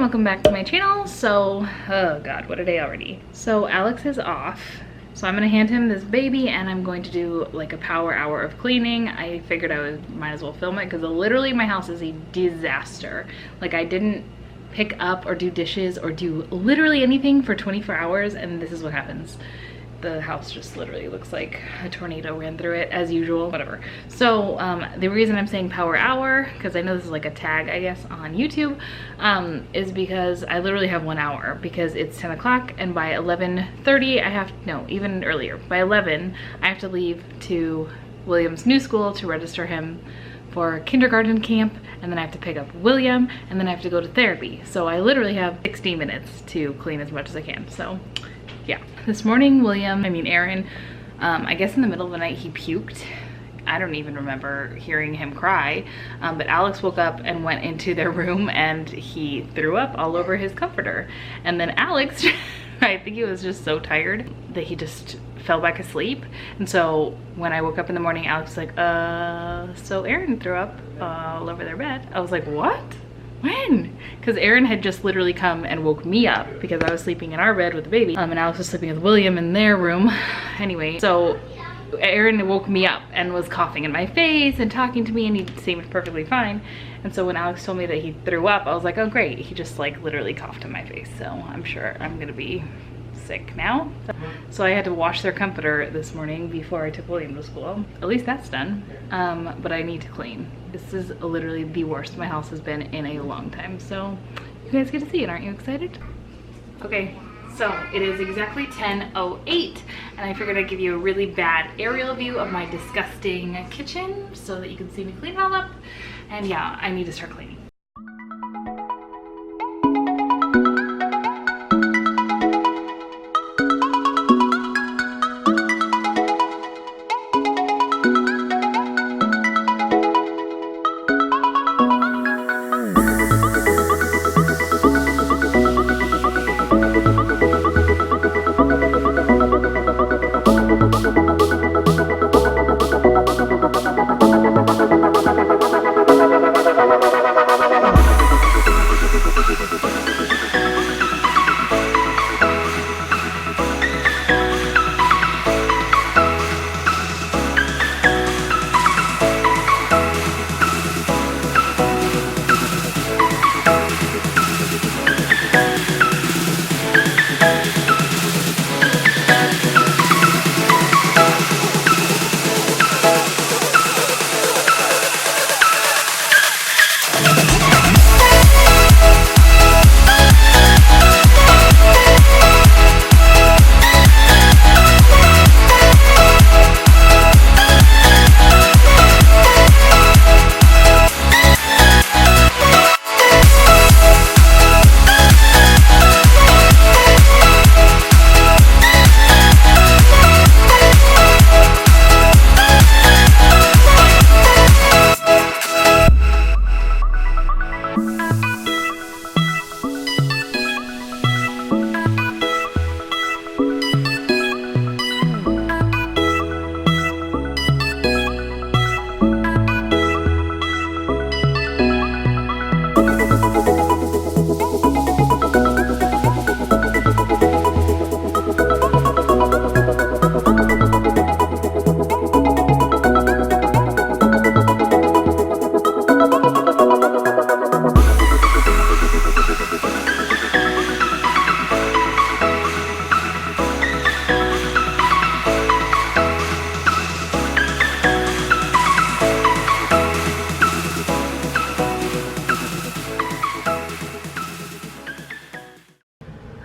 welcome back to my channel. So, oh god, what a day already. So Alex is off. So I'm gonna hand him this baby and I'm going to do like a power hour of cleaning. I figured might as well film it because literally my house is a disaster. Like I didn't pick up or do dishes or do literally anything for 24 hours and this is what happens. The house just literally looks like a tornado ran through it as usual, whatever. So the reason I'm saying power hour, because I know this is like a tag I guess on YouTube, is because I literally have 1 hour because it's 10 o'clock and by 11:30 no, even earlier, by 11 I have to leave to William's new school to register him for kindergarten camp, and then I have to pick up William, and then I have to go to therapy. So I literally have 60 minutes to clean as much as I can. So yeah, this morning Aaron, I guess in the middle of the night he puked. I don't even remember hearing him cry, but Alex woke up and went into their room and he threw up all over his comforter. And then Alex, I think he was just so tired that he just fell back asleep. And so when I woke up in the morning, Alex was like, so Aaron threw up all over their bed. I was like, what? When? Because Aaron had just literally come and woke me up because I was sleeping in our bed with the baby, and Alex was sleeping with William in their room. Anyway, so Aaron woke me up and was coughing in my face and talking to me, and he seemed perfectly fine. And so when Alex told me that he threw up, I was like, oh great, he just like literally coughed in my face. So I'm sure I'm gonna be sick now. So I had to wash their comforter this morning before I took William to school. At least that's done. But I need to clean. This is literally the worst my house has been in a long time. So you guys get to see it, aren't you excited? Okay, so it is exactly 10:08 and I figured I'd give you a really bad aerial view of my disgusting kitchen so that you can see me clean it all up. And yeah, I need to start cleaning.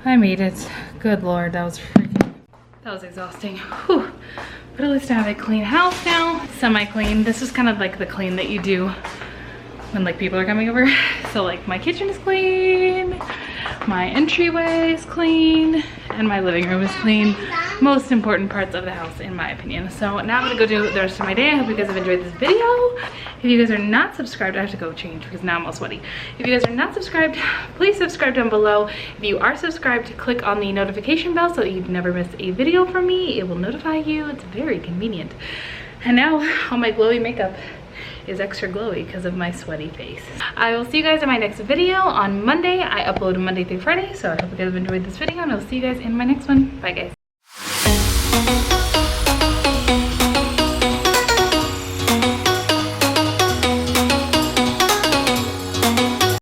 I made it. Good Lord, that was exhausting. Whew. But at least I have a clean house now, semi-clean. This is kind of like the clean that you do when like people are coming over. So like my kitchen is clean, my entryway is clean, and my living room is clean. Most important parts of the house in my opinion. So now I'm gonna go do the rest of my day. I hope you guys have enjoyed this video. If you guys are not subscribed, I have to go change because now I'm all sweaty. If you guys are not subscribed, please subscribe down below. If you are subscribed, click on the notification bell so that you never miss a video from me. It will notify you. It's very convenient. And now all my glowy makeup is extra glowy because of my sweaty face. I will see you guys in my next video on Monday. I upload Monday through Friday, so I hope you guys have enjoyed this video, and I'll see you guys in my next one. Bye guys.